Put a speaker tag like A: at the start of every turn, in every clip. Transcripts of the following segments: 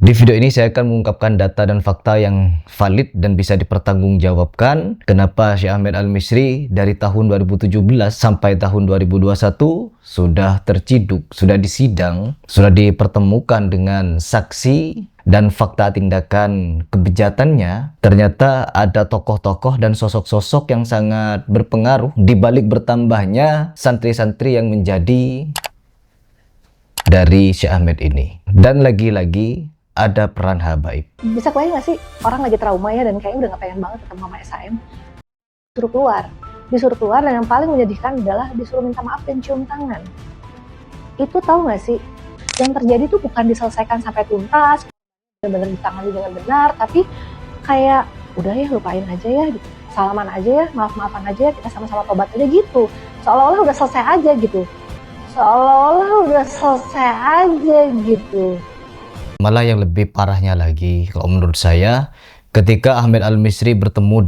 A: Di video ini saya akan mengungkapkan data dan fakta yang valid dan bisa dipertanggungjawabkan kenapa Syekh Ahmad Al-Misri dari tahun 2017 sampai tahun 2021 sudah terciduk, sudah disidang, sudah dipertemukan dengan saksi dan fakta tindakan kebejatannya. Ternyata ada tokoh-tokoh dan sosok-sosok yang sangat berpengaruh di balik bertambahnya santri-santri yang menjadi dari Syekh Ahmad ini. Dan lagi-lagi ada peran habaib.
B: Bisa kebayang gak sih orang lagi trauma ya dan kayaknya udah gak pengen banget ketemu sama SAM, disuruh keluar dan yang paling menyedihkan adalah disuruh minta maaf dan cium tangan. Itu tahu gak sih, yang terjadi tuh bukan diselesaikan sampai tuntas, benar-benar ditangani dengan benar, tapi kayak udah ya lupain aja ya, salaman aja ya, maaf-maafan aja ya, kita sama-sama tobat aja gitu, seolah-olah udah selesai aja gitu.
A: Malah yang lebih parahnya lagi, kalau menurut saya, ketika Ahmad Al-Misri bertemu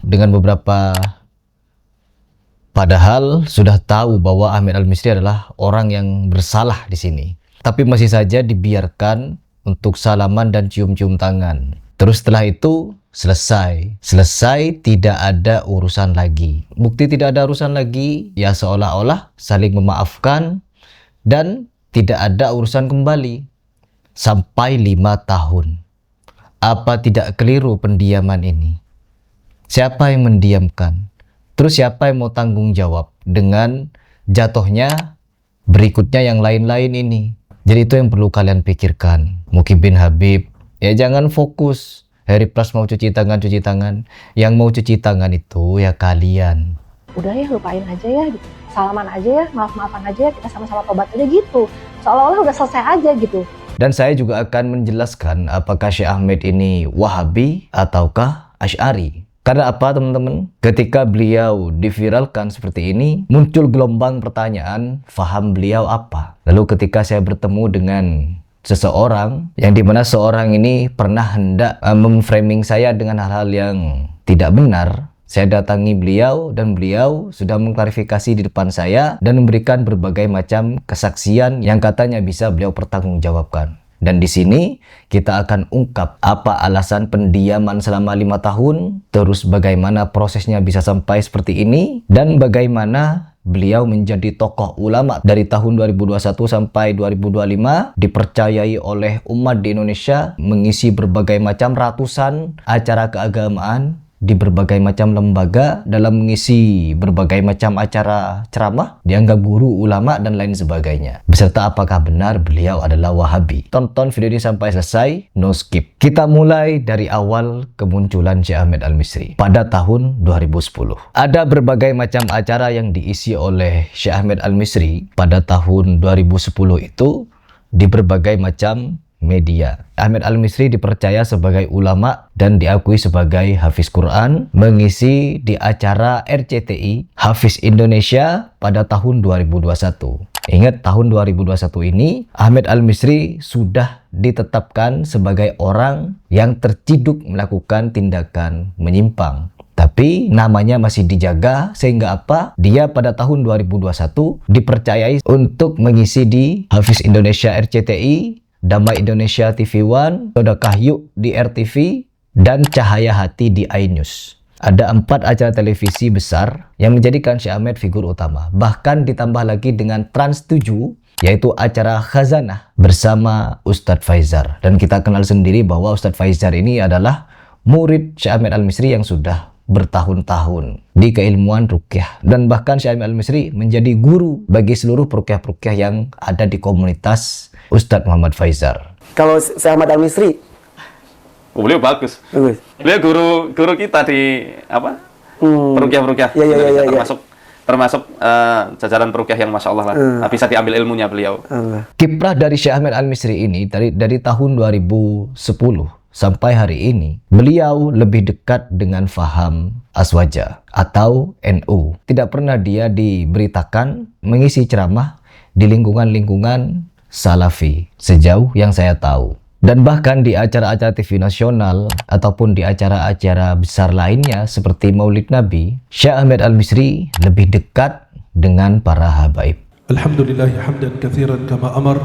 A: dengan beberapa, padahal sudah tahu bahwa Ahmad Al-Misri adalah orang yang bersalah di sini, tapi masih saja dibiarkan untuk salaman dan cium-cium tangan. Terus setelah itu selesai, tidak ada urusan lagi. Bukti tidak ada urusan lagi, ya seolah-olah saling memaafkan dan tidak ada urusan kembali. Sampai 5 tahun. Apa tidak keliru pendiaman ini? Siapa yang mendiamkan? Terus siapa yang mau tanggung jawab dengan jatuhnya berikutnya yang lain-lain ini? Jadi itu yang perlu kalian pikirkan. Muki bin Habib, ya jangan fokus Harry Plus mau cuci tangan. Yang mau cuci tangan itu ya kalian.
B: Udah ya lupain aja ya, salaman aja ya, maaf-maafan aja ya, kita sama-sama tobat aja gitu, seolah-olah udah selesai aja gitu.
A: Dan saya juga akan menjelaskan apakah Syekh Ahmad ini Wahabi ataukah Asy'ari. Karena apa teman-teman? Ketika beliau diviralkan seperti ini, muncul gelombang pertanyaan, faham beliau apa? Lalu ketika saya bertemu dengan seseorang, yang dimana seorang ini pernah hendak memframing saya dengan hal-hal yang tidak benar, saya datangi beliau dan beliau sudah mengklarifikasi di depan saya dan memberikan berbagai macam kesaksian yang katanya bisa beliau pertanggungjawabkan. Dan di sini kita akan ungkap apa alasan pendiaman selama 5 tahun, terus bagaimana prosesnya bisa sampai seperti ini, dan bagaimana beliau menjadi tokoh ulama dari tahun 2021 sampai 2025, dipercayai oleh umat di Indonesia, mengisi berbagai macam ratusan acara keagamaan di berbagai macam lembaga, dalam mengisi berbagai macam acara ceramah, dianggap guru, ulama, dan lain sebagainya. Beserta apakah benar beliau adalah Wahabi. Tonton video ini sampai selesai, no skip. Kita mulai dari awal kemunculan Syekh Ahmad Al-Misri pada tahun 2010. Ada berbagai macam acara yang diisi oleh Syekh Ahmad Al-Misri pada tahun 2010 itu di berbagai macam media. Ahmad Al-Misri dipercaya sebagai ulama dan diakui sebagai hafiz Quran, mengisi di acara RCTI Hafiz Indonesia pada tahun 2021. Ingat, tahun 2021 ini Ahmad Al-Misri sudah ditetapkan sebagai orang yang terciduk melakukan tindakan menyimpang. Tapi namanya masih dijaga, sehingga apa? Dia pada tahun 2021 dipercayai untuk mengisi di Hafiz Indonesia RCTI, Damai Indonesia TV One, Sodakah Yuk di RTV, dan Cahaya Hati di iNews. Ada 4 acara televisi besar yang menjadikan Syekh Ahmad figur utama. Bahkan ditambah lagi dengan Trans 7, yaitu acara Khazanah bersama Ustadz Faizar. Dan kita kenal sendiri bahwa Ustadz Faizar ini adalah murid Syekh Ahmad Al-Misri yang sudah bertahun-tahun di keilmuan ruqyah. Dan bahkan Syekh Ahmad Al-Misri menjadi guru bagi seluruh peruqyah-peruqyah yang ada di komunitas Ustadz Muhammad Faizar.
C: Kalau Syekh Ahmad Al-Misri,
D: beliau bagus. Beliau guru kita di apa? Peruqyah-peruqyah.
C: Ya.
D: Termasuk jajaran peruqyah yang masya Allah lah. Bisa diambil ilmunya beliau.
A: Kiprah dari Syekh Ahmad Al-Misri ini dari tahun 2010 sampai hari ini, beliau lebih dekat dengan faham Aswaja atau NU. Tidak pernah dia diberitakan mengisi ceramah di lingkungan-lingkungan Salafi sejauh yang saya tahu. Dan bahkan di acara-acara TV nasional ataupun di acara-acara besar lainnya seperti Maulid Nabi, Syekh Ahmad Al-Misri lebih dekat dengan para habaib.
E: Alhamdulillah hamdan katsiran kama amar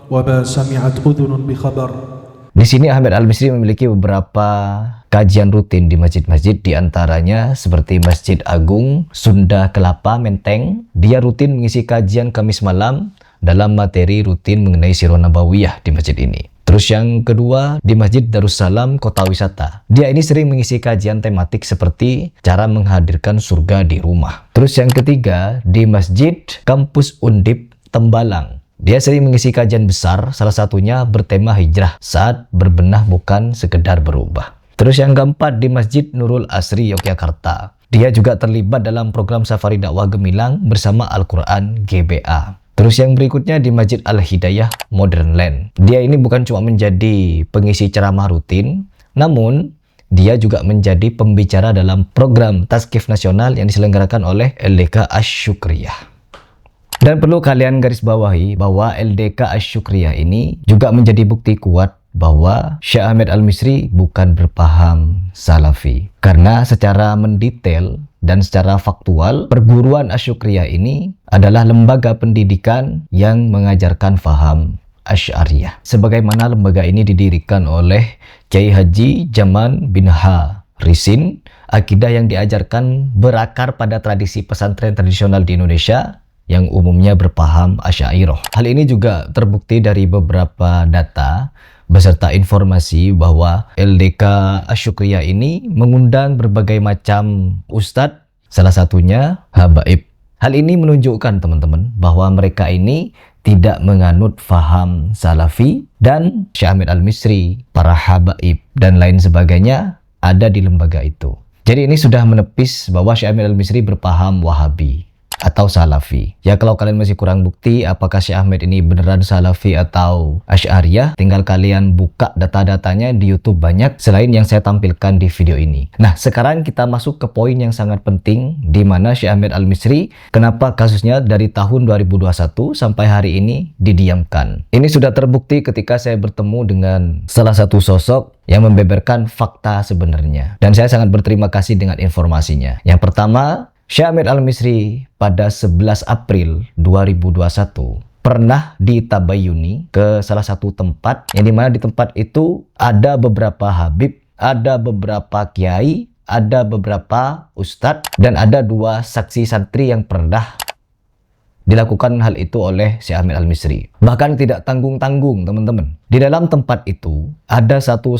E: wa ma sami'at udhunun bi khabar.
A: Di sini Ahmad Al-Misri memiliki beberapa kajian rutin di masjid-masjid, di antaranya seperti Masjid Agung Sunda Kelapa Menteng. Dia rutin mengisi kajian Kamis malam dalam materi rutin mengenai Sirah Nabawiyah di masjid ini. Terus yang kedua, di Masjid Darussalam Kota Wisata. Dia ini sering mengisi kajian tematik seperti cara menghadirkan surga di rumah. Terus yang ketiga, di Masjid Kampus Undip Tembalang. Dia sering mengisi kajian besar, salah satunya bertema hijrah, saat berbenah bukan sekedar berubah. Terus yang keempat, di Masjid Nurul Asri Yogyakarta. Dia juga terlibat dalam program Safari Dakwah Gemilang bersama Al-Quran GBA. Terus yang berikutnya di Masjid Al-Hidayah Modern Land. Dia ini bukan cuma menjadi pengisi ceramah rutin, namun dia juga menjadi pembicara dalam program Tazkif Nasional yang diselenggarakan oleh LDK Asy-Syukriyah. Dan perlu kalian garis bawahi bahwa LDK Asy-Syukriyah ini juga menjadi bukti kuat bahwa Syekh Ahmad Al-Misri bukan berpaham Salafi. Karena secara mendetail dan secara faktual, perguruan Asy-Syukriyah ini adalah lembaga pendidikan yang mengajarkan faham Asy'ariyah. Sebagaimana lembaga ini didirikan oleh Kiai Haji Jaman bin H. Risin, akidah yang diajarkan berakar pada tradisi pesantren tradisional di Indonesia yang umumnya berpaham Asy'ariyah. Hal ini juga terbukti dari beberapa data beserta informasi bahwa LDK Asy-Syukriyah ini mengundang berbagai macam ustadz, salah satunya habaib. Hal ini menunjukkan teman-teman bahwa mereka ini tidak menganut faham Salafi, dan Syekh Ahmad Al-Misri, para habaib dan lain sebagainya ada di lembaga itu. Jadi ini sudah menepis bahwa Syekh Ahmad Al-Misri berpaham Wahabi atau Salafi. Ya, kalau kalian masih kurang bukti apakah Syekh Ahmad ini beneran Salafi atau Asy'ariyah, tinggal kalian buka data-datanya di YouTube, banyak selain yang saya tampilkan di video ini. Nah, sekarang kita masuk ke poin yang sangat penting, di mana Syekh Ahmad Al-Misri, kenapa kasusnya dari tahun 2021 sampai hari ini didiamkan. Ini sudah terbukti ketika saya bertemu dengan salah satu sosok yang membeberkan fakta sebenarnya, dan saya sangat berterima kasih dengan informasinya. Yang pertama, Syekh Ahmad Al-Misri pada 11 April 2021 pernah ditabayuni ke salah satu tempat, yang dimana di tempat itu ada beberapa habib, ada beberapa kiai, ada beberapa ustadz, dan ada 2 saksi santri yang pernah dilakukan hal itu oleh Syekh Ahmad Al-Misri. Bahkan tidak tanggung-tanggung teman-teman. Di dalam tempat itu ada satu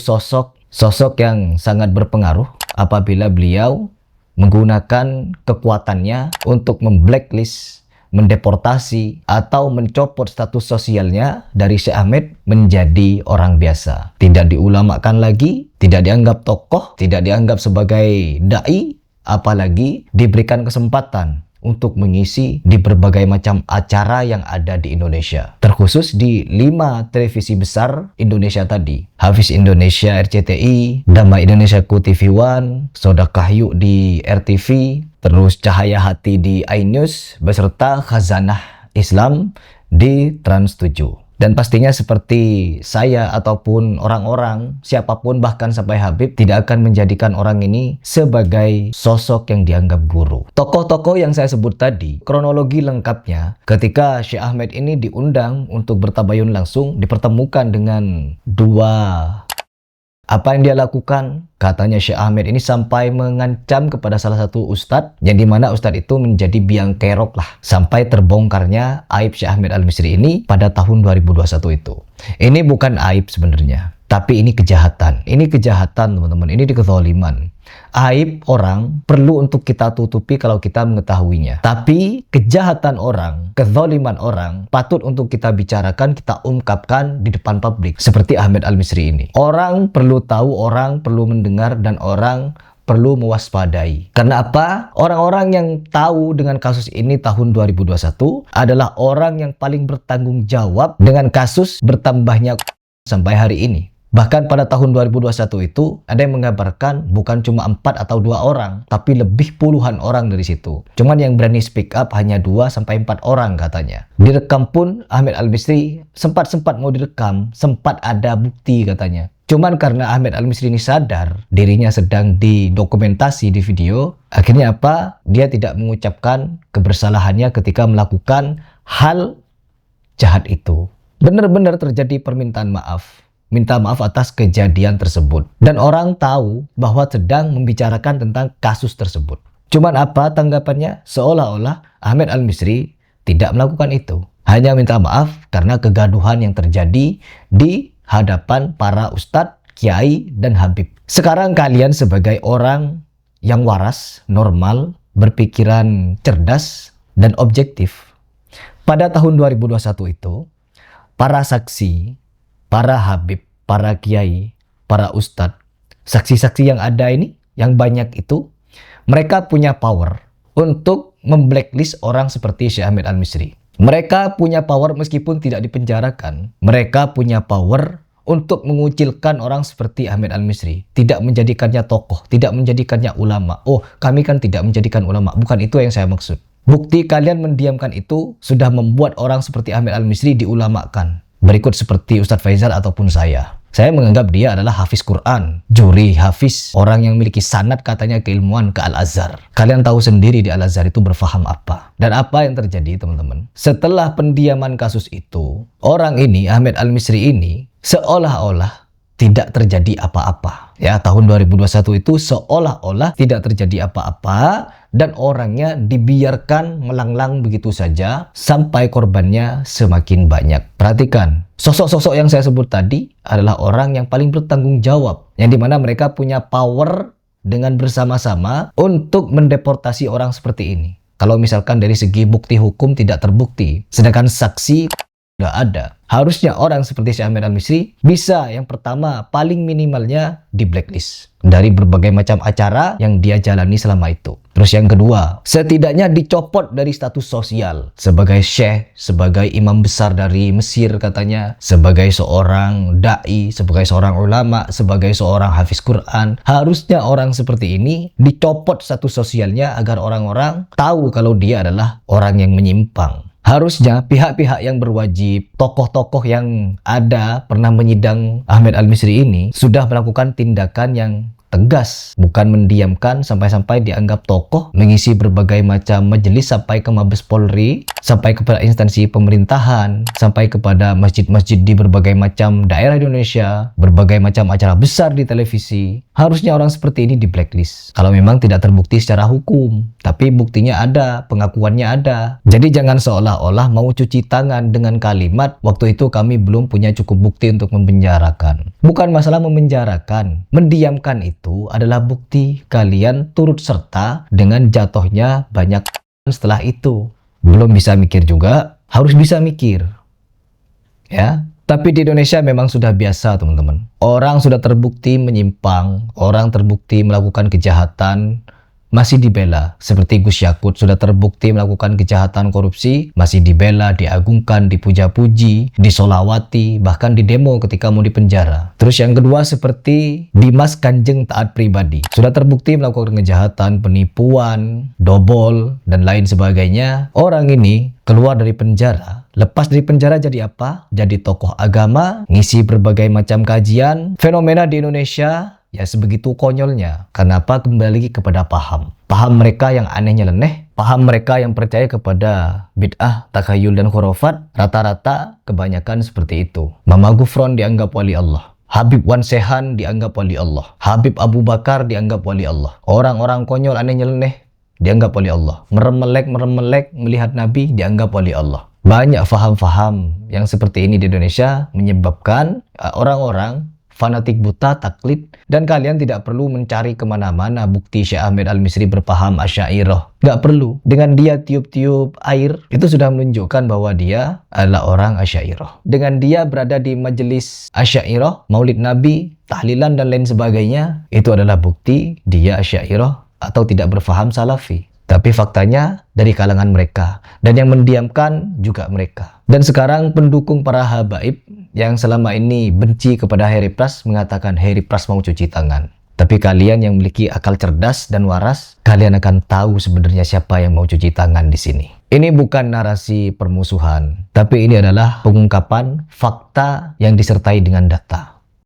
A: sosok yang sangat berpengaruh apabila beliau menggunakan kekuatannya untuk memblacklist, mendeportasi, atau mencopot status sosialnya dari Syekh Ahmad menjadi orang biasa. Tidak diulamakan lagi, tidak dianggap tokoh, tidak dianggap sebagai da'i, apalagi diberikan kesempatan untuk mengisi di berbagai macam acara yang ada di Indonesia. Terkhusus di 5 televisi besar Indonesia tadi. Hafiz Indonesia RCTI, Damai Indonesiaku TV One, Sodakah Yuk di RTV, terus Cahaya Hati di iNews, beserta Khazanah Islam di Trans 7. Dan pastinya seperti saya ataupun orang-orang, siapapun bahkan sampai Habib, tidak akan menjadikan orang ini sebagai sosok yang dianggap guru. Tokoh-tokoh yang saya sebut tadi, kronologi lengkapnya ketika Syekh Ahmad ini diundang untuk bertabayun langsung, dipertemukan dengan 2. Apa yang dia lakukan? Katanya Syekh Ahmad ini sampai mengancam kepada salah satu ustadz, yang dimana ustadz itu menjadi biang kerok lah, sampai terbongkarnya aib Syekh Ahmad Al-Misri ini pada tahun 2021 itu. Ini bukan aib sebenarnya, tapi ini kejahatan. Ini kejahatan teman-teman, ini kezaliman. Aib orang perlu untuk kita tutupi kalau kita mengetahuinya. Tapi kejahatan orang, kezaliman orang patut untuk kita bicarakan, kita ungkapkan di depan publik. Seperti Ahmad Al-Misri ini. Orang perlu tahu, orang perlu mendengar, dan orang perlu mewaspadai. Karena apa? Orang-orang yang tahu dengan kasus ini tahun 2021 adalah orang yang paling bertanggung jawab dengan kasus bertambahnya sampai hari ini. Bahkan pada tahun 2021 itu ada yang mengabarkan bukan cuma 4 atau 2 orang, tapi lebih puluhan orang dari situ. Cuman yang berani speak up hanya 2 sampai 4 orang katanya. Direkam pun Ahmad Al-Misri sempat mau direkam, sempat ada bukti katanya. Cuman karena Ahmad Al-Misri ini sadar dirinya sedang didokumentasi di video, akhirnya apa? Dia tidak mengucapkan kebersalahannya ketika melakukan hal jahat itu. Benar-benar terjadi permintaan maaf. minta maaf atas kejadian tersebut. Dan orang tahu bahwa sedang membicarakan tentang kasus tersebut. Cuman apa tanggapannya? Seolah-olah Ahmed Al-Misri tidak melakukan itu. Hanya minta maaf karena kegaduhan yang terjadi di hadapan para ustadz, kiai, dan habib. Sekarang kalian sebagai orang yang waras, normal, berpikiran cerdas, dan objektif. Pada tahun 2021 itu, para saksi, para habib, para kiai, para ustadz, saksi-saksi yang ada ini, yang banyak itu, mereka punya power untuk memblacklist orang seperti Syekh Ahmed Al-Misri. Mereka punya power meskipun tidak dipenjarakan. Mereka punya power untuk mengucilkan orang seperti Ahmed Al-Misri. Tidak menjadikannya tokoh, tidak menjadikannya ulama. Oh, kami kan tidak menjadikan ulama. Bukan itu yang saya maksud. Bukti kalian mendiamkan itu sudah membuat orang seperti Ahmed Al-Misri diulamakan. Berikut seperti Ustadz Faizal ataupun saya. Saya menganggap dia adalah hafiz Quran, juri hafiz, orang yang memiliki sanad katanya keilmuan ke Al-Azhar. Kalian tahu sendiri di Al-Azhar itu berfaham apa. Dan apa yang terjadi teman-teman? Setelah pendiaman kasus itu, orang ini, Ahmed Al-Misri ini, seolah-olah tidak terjadi apa-apa. Ya, tahun 2021 itu seolah-olah tidak terjadi apa-apa dan orangnya dibiarkan melanglang begitu saja sampai korbannya semakin banyak. Perhatikan, sosok-sosok yang saya sebut tadi adalah orang yang paling bertanggung jawab, yang dimana mereka punya power dengan bersama-sama untuk mendeportasi orang seperti ini. Kalau misalkan dari segi bukti hukum tidak terbukti, sedangkan saksi nggak ada. Harusnya orang seperti Syekh Ahmed Al-Misri bisa yang pertama paling minimalnya di blacklist dari berbagai macam acara yang dia jalani selama itu. Terus yang kedua, setidaknya dicopot dari status sosial sebagai syekh, sebagai imam besar dari Mesir katanya, sebagai seorang dai, sebagai seorang ulama, sebagai seorang hafiz Quran. Harusnya orang seperti ini dicopot status sosialnya agar orang-orang tahu kalau dia adalah orang yang menyimpang. Harusnya pihak-pihak yang berwajib, tokoh-tokoh yang ada pernah menyidang Ahmed Al-Misri ini sudah melakukan tindakan yang tegas, bukan mendiamkan sampai-sampai dianggap tokoh, mengisi berbagai macam majelis sampai ke Mabes Polri, sampai kepada instansi pemerintahan, sampai kepada masjid-masjid di berbagai macam daerah Indonesia, berbagai macam acara besar di televisi. Harusnya orang seperti ini di blacklist kalau memang tidak terbukti secara hukum, tapi buktinya ada, pengakuannya ada. Jadi jangan seolah-olah mau cuci tangan dengan kalimat waktu itu kami belum punya cukup bukti untuk memenjarakan. Bukan masalah memenjarakan, mendiamkan itu adalah bukti kalian turut serta dengan jatuhnya banyak setelah itu. Belum bisa mikir juga, harus bisa mikir. Ya, tapi di Indonesia memang sudah biasa teman-teman. Orang sudah terbukti menyimpang, orang terbukti melakukan kejahatan, masih dibela. Seperti Gus Yakut sudah terbukti melakukan kejahatan korupsi, masih dibela, diagungkan, dipuja-puji, disolawati, bahkan didemo ketika mau dipenjara. Terus yang kedua seperti Dimas Kanjeng Taat Pribadi. Sudah terbukti melakukan kejahatan, penipuan, dobol, dan lain sebagainya. Orang ini keluar dari penjara. Lepas dari penjara jadi apa? Jadi tokoh agama, ngisi berbagai macam kajian. Fenomena di Indonesia ya sebegitu konyolnya. Kenapa? Kembali lagi kepada paham. Paham mereka yang anehnya leneh, paham mereka yang percaya kepada bid'ah, takhayul, dan khurafat, rata-rata kebanyakan seperti itu. Mama Gufron dianggap wali Allah. Habib Wan Sehan dianggap wali Allah. Habib Abu Bakar dianggap wali Allah. Orang-orang konyol anehnya leneh dianggap wali Allah. Meremelek melihat Nabi dianggap wali Allah. Banyak faham-faham yang seperti ini di Indonesia menyebabkan orang-orang fanatik buta, taklid, dan kalian tidak perlu mencari kemana-mana bukti Syekh Ahmed Al-Misri berpaham Asy'ariyah. Nggak perlu. Dengan dia tiup-tiup air, itu sudah menunjukkan bahwa dia adalah orang Asy'ariyah. Dengan dia berada di majelis Asy'ariyah, maulid Nabi, tahlilan, dan lain sebagainya, itu adalah bukti dia Asy'ariyah atau tidak berfaham Salafi. Tapi faktanya dari kalangan mereka. Dan yang mendiamkan juga mereka. Dan sekarang pendukung para habaib yang selama ini benci kepada Heri Pras mengatakan Heri Pras mau cuci tangan. Tapi kalian yang memiliki akal cerdas dan waras, kalian akan tahu sebenarnya siapa yang mau cuci tangan di sini. Ini bukan narasi permusuhan, tapi ini adalah pengungkapan fakta yang disertai dengan data.